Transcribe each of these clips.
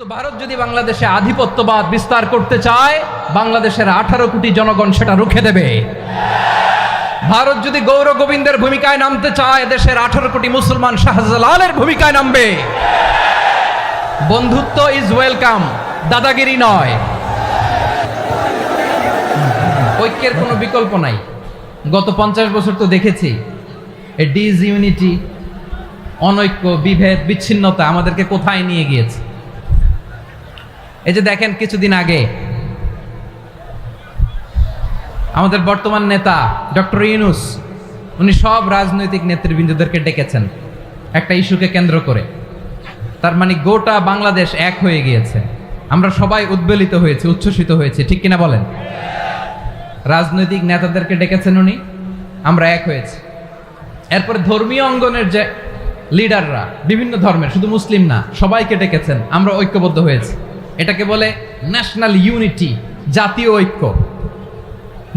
তো ভারত যদি বাংলাদেশে আধিপত্যবাদ বিস্তার করতে চায়, বাংলাদেশের 18 কোটি জনগণ সেটা রুখে দেবে। ভারত যদি গৌর গোবিন্দের ভূমিকায় নামতে চায়, দেশের 18 কোটি মুসলমান শাহজালালের ভূমিকায় নামবে। বন্ধুত্ব ইজ ওয়েলকাম, দাদাগিরি নয়। ঐক্যের কোনো বিকল্প নাই। গত 50 বছর তো দেখেছি এই ডিসইউনিটি, অনৈক্য, বিভেদ, বিচ্ছিন্নতা আমাদেরকে কোথায় নিয়ে গিয়েছে। এই যে দেখেন, কিছুদিন আগে আমাদের বর্তমান নেতা ডক্টর ইউনূস, উনি সব রাজনৈতিক নেতৃবৃন্দদেরকে ডেকেছেন একটা ইস্যুকে কেন্দ্র করে। তার মানে গোটা বাংলাদেশ এক হয়ে গিয়েছে। আমরা সবাই উদ্বেলিত হয়েছি, উচ্ছ্বসিত হয়েছি, ঠিক কিনা বলেন? রাজনৈতিক নেতাদেরকে ডেকেছেন উনি, আমরা এক হয়েছি। এরপরে ধর্মীয় অঙ্গনের যে লিডাররা, বিভিন্ন ধর্মের, শুধু মুসলিম না, সবাইকে ডেকেছেন, আমরা ঐক্যবদ্ধ হয়েছি। এটাকে বলে ন্যাশনাল ইউনিটি, জাতীয় ঐক্য।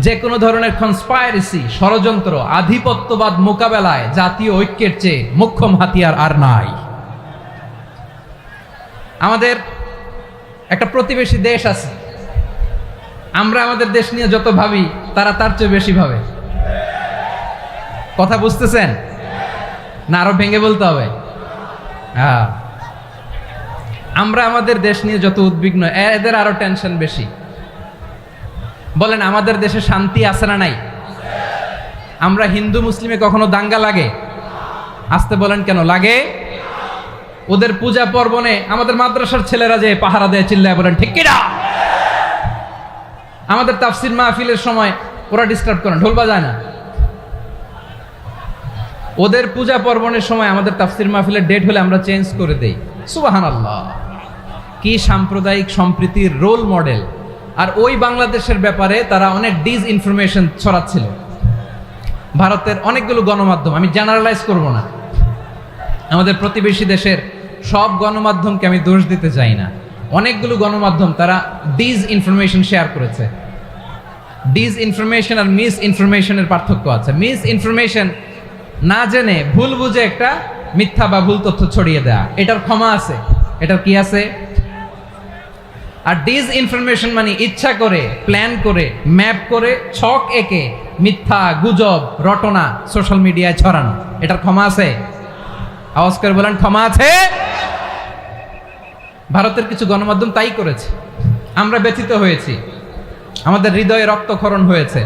যে কোনো ধরনের কনস্পাইরেসি, ষড়যন্ত্র, আধিপত্যবাদ মোকাবেলায় জাতীয় ঐক্যের চেয়ে মোক্ষম হাতিয়ার আর নাই। আমাদের একটা প্রতিবেশী দেশ আছে, আমরা আমাদের দেশ নিয়ে যত ভাবি, তারা তার চেয়ে বেশি ভাবে। কথা বুঝতেছেন না? আরো ভেঙে বলতে হবে। হ্যাঁ, আমরা আমাদের দেশ নিয়ে যত উদ্বিগ্ন, এদের আরো টেনশন বেশি। বলেন, আমাদের দেশে শান্তি আছে না নাই? আমরা হিন্দু মুসলিমে কখনো দাঙ্গা লাগে? আসতে বলেন, কেন লাগে? ওদের পূজা পর্বণে আমাদের মাদ্রাসার ছেলেরা যে পাহারা দেয়, চিল্লায় বলেন ঠিক কিনা? আমাদের তাফসির মাহফিলের সময় ওরা ডিস্টার্ব করেন, ঢোল বাজায় না। ওদের পূজা পর্বণের সময় আমাদের তাফসির মাহফিলের ডেট হলে আমরা চেঞ্জ করে দেই। সুবহানাল্লাহ, কি সাম্প্রদায়িক সম্প্রীতির রোল মডেল। আর ওই বাংলাদেশের ব্যাপারে তারা অনেক ডিসইনফরমেশন ছড়াচ্ছিল। ভারতের অনেকগুলো গণমাধ্যম, আমি জেনারেলাইজ করব না, আমাদের প্রতিবেশী দেশের সব গণমাধ্যমকে আমি দোষ দিতে চাই না। অনেকগুলো গণমাধ্যম তারা ডিসইনফরমেশন শেয়ার করেছে। ডিসইনফরমেশন আর মিস ইনফরমেশনের পার্থক্য আছে। মিস ইনফরমেশন না জেনে ভুল বুঝে একটা মিথ্যা বা ভুল তথ্য ছড়িয়ে দেয়া, এটার ক্ষমা আছে, এটার কি আছে। আর ডিসইনফরমেশন মানে ইচ্ছা করে, প্ল্যান করে, ম্যাপ করে, ছক এঁকে মিথ্যা, গুজব, রটনা সোশ্যাল মিডিয়ায় ছড়ানো, এটার ক্ষমা আছে? আওয়াজ করে বলেন, ক্ষমা আছে? ভারতের কিছু গণমাধ্যম তাই করেছে। আমরা ব্যথিত হয়েছি, আমাদের হৃদয়ে রক্তক্ষরণ হয়েছে।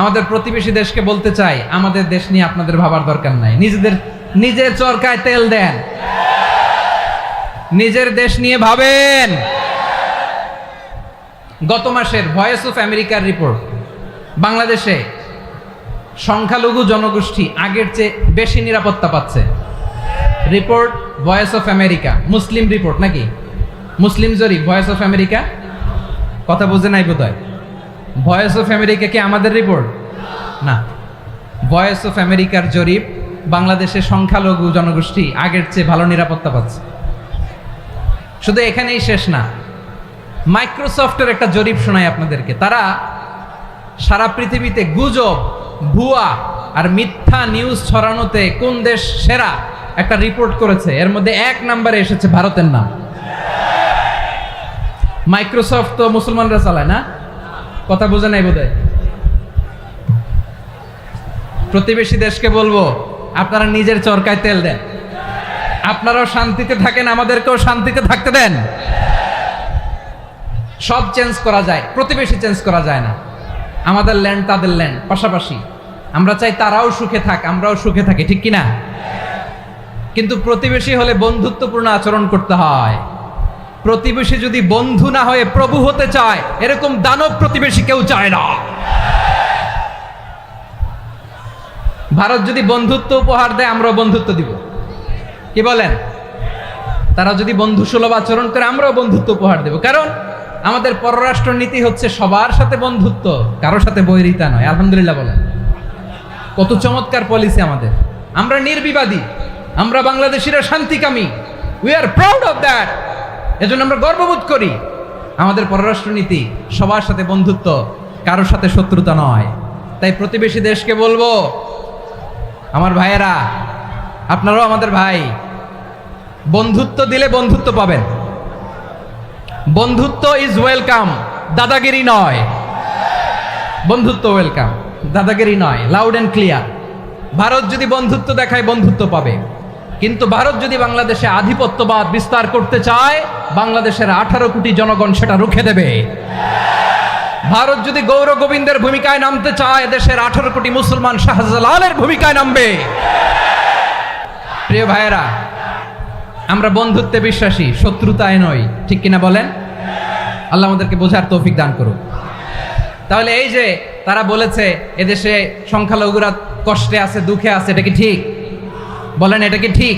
আমাদের প্রতিবেশী দেশকে বলতে চাই, আমাদের দেশ নিয়ে আপনাদের ভাবার দরকার নাই। নিজের চরকায় তেল দেন, নিজের দেশ নিয়ে ভাবেন। গত মাসের ভয়েস অফ আমেরিকার রিপোর্ট, বাংলাদেশে সংখ্যালঘু জনগোষ্ঠী আগের চেয়ে বেশি নিরাপত্তা পাচ্ছে। Report voice of America, Muslim report নাকি? মুসলিম জরিপ, ভয়েস অফ আমেরিকা। কথা বুঝে নাই বোধহয়। ভয়েস অফ আমেরিকা কি আমাদের রিপোর্ট? না, ভয়েস অফ আমেরিকার জরিপ, বাংলাদেশের সংখ্যালঘু জনগোষ্ঠী আগের চেয়ে ভালো নিরাপত্তা পাচ্ছে। শুধু এখানেই শেষ না, মাইক্রোসফটের একটা জরিপ শোনাই আপনাদেরকে। তারা সারা পৃথিবীতে গুজব, ভুয়া আর মিথ্যা নিউজ ছড়ানোতে কোন দেশ সেরা একটা রিপোর্ট করেছে। এর মধ্যে 1 নম্বরে এসেছে ভারতের নাম। মাইক্রোসফট তো মুসলমানরা চালায় না? কথা বোঝে নাই বোধহয়। প্রতিবেশী দেশকে বলবো, আপনারা নিজের চরকায় তেল দেন, আপনারাও শান্তিতে থাকেন, আমাদেরকেও শান্তিতে থাকতে দেন। সব চেঞ্জ করা যায়, প্রতিবেশী চেঞ্জ করা যায় না। আমাদের ল্যান্ড তাদের ল্যান্ড, পাশাপাশি। আমরা চাই তারাও সুখে থাক, আমরাও সুখে থাকি, ঠিক কিনা? কিন্তু প্রতিবেশী হলে বন্ধুত্বপূর্ণ আচরণ করতে হয়। প্রতিবেশী যদি বন্ধু না হয়ে প্রভু হতে চায়, এরকম দানব প্রতিবেশী কেউ চায় না। ভারত যদি বন্ধুত্ব উপহার দেয়, আমরাও বন্ধুত্ব দিব। কি বলেন? তারা যদি বন্ধু সুলভ আচরণ করে, আমরাও বন্ধুত্ব উপহার দেব। কারণ আমাদের পররাষ্ট্র নীতি হচ্ছে সবার সাথে বন্ধুত্ব, কারোর সাথে বৈরিতা নয়। আলহামদুলিল্লাহ বলেন, কত চমৎকার পলিসি আমাদের। আমরা নির্বিবাদী, আমরা বাংলাদেশিরা শান্তিকামী। We are proud of that. এজন্য আমরা গর্ববোধ করি। আমাদের পররাষ্ট্র নীতি সবার সাথে বন্ধুত্ব, কারোর সাথে শত্রুতা নয়। তাই প্রতিবেশী দেশকে বলবো, আমার ভাইয়েরা, আপনারাও আমাদের ভাই, বন্ধুত্ব দিলে বন্ধুত্ব পাবেন। বন্ধুত্ব ইজ ওয়েলকাম, দাদাগিরি নয়। বন্ধুত্ব ওয়েলকাম, দাদাগিরি নয়, লাউড এন্ড ক্লিয়ার। ভারত যদি বন্ধুত্ব দেখায় বন্ধুত্ব পাবে, কিন্তু ভারত যদি বাংলাদেশে আধিপত্যবাদ বিস্তার করতে চায়, বাংলাদেশের 18 কোটি জনগণ সেটা রুখে দেবে। ভারত যদি গৌর গোবিন্দের ভূমিকায় নামতে চায়, দেশের 18 কোটি মুসলমান শাহজালালের ভূমিকায় নামবে। প্রিয় ভাইয়েরা, আমরা বন্ধুত্বে বিশ্বাসী, শত্রুতায় নই, ঠিক কিনা বলেন? আল্লাহ আমাদেরকে বোঝার তৌফিক দান করুক। তাহলে এই যে তারা বলেছে এদেশে সংখ্যালঘুরা কষ্টে আছে, দুঃখে আছে, এটা কি ঠিক? বলেন, এটা কি ঠিক?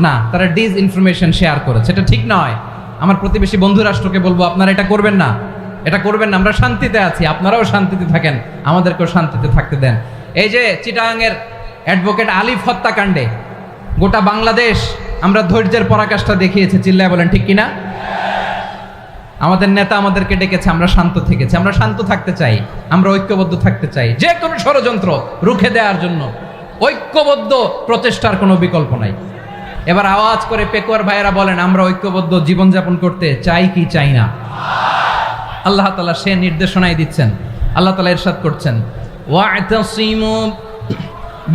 না, তারা ডিস ইনফরমেশন শেয়ার করেছে, এটা ঠিক নয়। আমার প্রতিবেশী বন্ধু রাষ্ট্রকে বলবো, আপনারা এটা করবেন না, এটা করবেন না। আমরা শান্তিতে আছি, আপনারাও শান্তিতে থাকেন, আমাদেরকেও শান্তিতে থাকতে দেন। এই যে চিটাগাংয়ের অ্যাডভোকেট আলিফ হত্যাকাণ্ডে গোটা বাংলাদেশ আমরা ধৈর্যের পরাকাষ্ঠা দেখিয়েছে, চিল্লায় বলেন ঠিক কিনা? আমাদের নেতা আমাদেরকে ডেকেছে, আমরা শান্ত থেকেছি। আমরা শান্ত থাকতে চাই, আমরা ঐক্যবদ্ধ থাকতে চাই। যে কোনো ষড়যন্ত্র রুখে দেওয়ার জন্য ঐক্যবদ্ধ প্রচেষ্টার কোনো বিকল্প নাই। এবার আওয়াজ করে পেকুয়ার ভাইয়েরা বলেন, আমরা ঐক্যবদ্ধ জীবনযাপন করতে চাই কি চাই না? আল্লাহ তাআলা সে নির্দেশনাই দিচ্ছেন। আল্লাহ তাআলা ইরশাদ করছেন, ওয়া'তাসিমু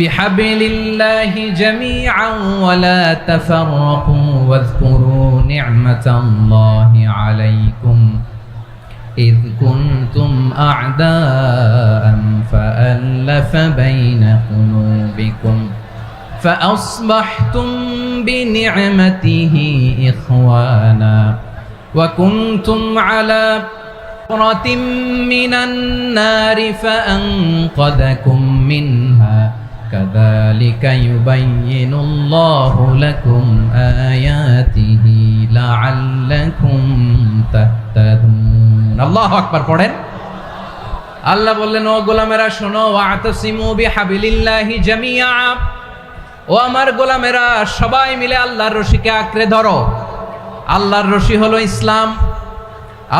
বিহাবিলিল্লাহি জামিআন ওয়া লা তাফাররাকু ওয়াযকুরু নি'মাতাল্লাহি আলাইকুম إذ كنتم أعداء فألف بين قلوبكم فأصبحتم بنعمته إخوانا وكنتم على حفرة من النار فأنقذكم منها كذلك يبين الله لكم آياته لعلكم تهتدون الله أكبر পড়েন। আল্লাহ বললেন, ও গোলামেরা শোনো, ওয়াতাসিমু বিহাবিলিল্লাহি জামিআ, ও আমার গোলামেরা সবাই মিলে আল্লাহর রশিকে আঁকড়ে ধরো। আল্লাহর রশি হলো ইসলাম,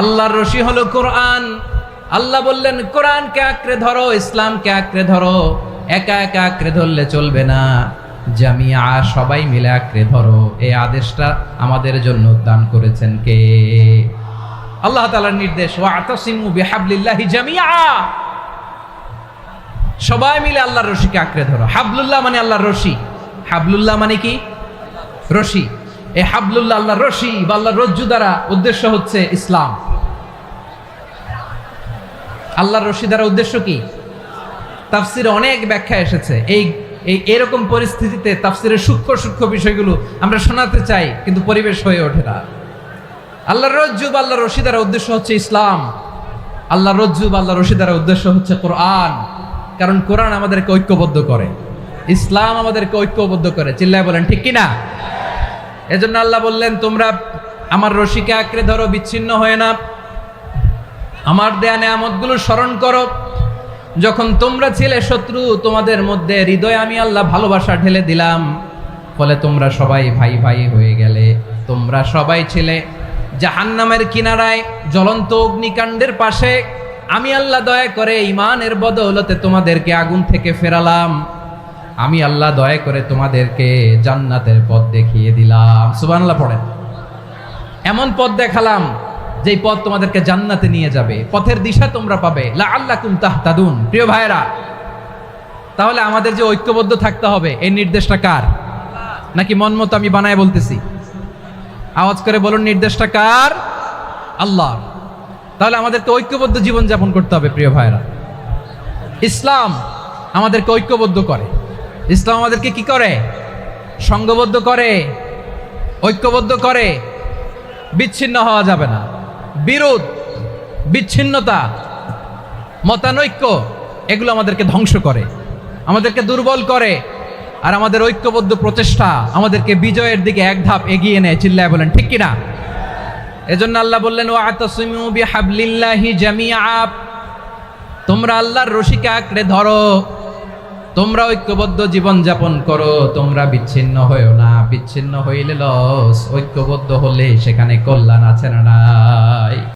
আল্লাহর রশি হলো কোরআন। আল্লাহ বললেন, কোরআনকে আঁকড়ে ধরো, ইসলামকে আঁকড়ে ধরো। একা একা আঁকড়ে ধরলে চলবে না, জামিআ সবাই মিলে আঁকড়ে ধরো। এই আদেশটা আমাদের জন্য দান করেছেন কে? আল্লাহ তাআলার নির্দেশ, ওয়াতাসিমু বিহাবলিল্লাহি জামিআ, সবাই মিলে আল্লাহর রশিকে আঁকড়ে ধরো। হাবলুল্লাহ মানে আল্লাহর রশি। হাবলুল্লাহ মানে কি? রশি। এই হাবলুল্লাহ আল্লাহর রশি বা আল্লাহর রজ্জু দ্বারা উদ্দেশ্য হচ্ছে ইসলাম। আল্লাহর রশি দ্বারা উদ্দেশ্য কি? তাফসিরে অনেক ব্যাখ্যা এসেছে। এরকম পরিস্থিতিতে তাফসিরের সূক্ষ্ম সূক্ষ্ম বিষয়গুলো আমরা শোনাতে চাই, কিন্তু পরিবেশ হয়ে ওঠে না। আল্লাহর রজ্জু বা আল্লাহর রশি দ্বারা উদ্দেশ্য হচ্ছে ইসলাম। আল্লাহর রজ্জু বা আল্লাহর রশি দ্বারা উদ্দেশ্য হচ্ছে কোরআন, কারণ কোরআন আমাদেরকে ঐক্যবদ্ধ করে, ইসলাম আমাদেরকে ঐক্যবদ্ধ করে। চিল্লায় বলেন ঠিক কিনা? এজন্য আল্লাহ বললেন, তোমরা আমার রশিকে আঁকড়ে ধরো, বিচ্ছিন্ন হয়ে না। আমার দেয়া নেয়ামতগুলো স্মরণ করো। যখন তোমরা ছিলে শত্রু, তোমাদের মধ্যে হৃদয়ে আমি আল্লাহ ভালোবাসা ঢেলে দিলাম, ফলে তোমরা সবাই ভাই ভাই হয়ে গেলে। তোমরা সবাই ছিলে জাহান্নামের কিনারায়, জ্বলন্ত অগ্নিকাণ্ডের পাশে। আমি আল্লাহ দয়া করে ঈমানের বদৌলতে তোমাদেরকে আগুন থেকে ফেরালাম। আমি আল্লাহ দয়া করে তোমাদেরকে জান্নাতের পথ দেখিয়ে দিলাম। সুবহানাল্লাহ পড়েন। এমন পথ দেখালাম যেই পথ তোমাদেরকে জান্নাতে নিয়ে যাবে, পথের দিশা তোমরা পাবে। লাআল্লাকুম তাহতাদুন। প্রিয় ভাইরা, তাহলে আমাদের যে ঐক্যবদ্ধ থাকতে হবে, এই নির্দেশটা কার? নাকি মন মতো আমি বানায় বলতেছি? আওয়াজ করে বলুন, নির্দেশটা কার? আল্লাহ। তাহলে আমাদেরকে ঐক্যবদ্ধ জীবন যাপন করতে হবে। প্রিয় ভাইরা, ইসলাম আমাদেরকে ঐক্যবদ্ধ করে। ইসলাম আমাদেরকে কি করে? সংঘবদ্ধ করে, ঐক্যবদ্ধ করে। বিচ্ছিন্ন হওয়া যাবে না। বিরোধ, বিচ্ছিন্নতা, মতানৈক্য, এগুলো আমাদেরকে ধ্বংস করে, আমাদেরকে দুর্বল করে। আর আমাদের ঐক্যবদ্ধ প্রচেষ্টা আমাদেরকে বিজয়ের দিকে এক ধাপ এগিয়ে নেয়। চিল্লায় বলেন ঠিক কিনা? এজন্য আল্লাহ বললেন, ওয়াতাসিমু বিহাবলিল্লাহি জামিআ, তোমরা আল্লাহর রশিকে আঁকড়ে ধরো, তোমরা ঐক্যবদ্ধ জীবন যাপন করো, তোমরা বিচ্ছিন্ন হয়েও না। বিচ্ছিন্ন হইলে লস, ঐক্যবদ্ধ হলে সেখানে কল্যাণ আছে না নাই?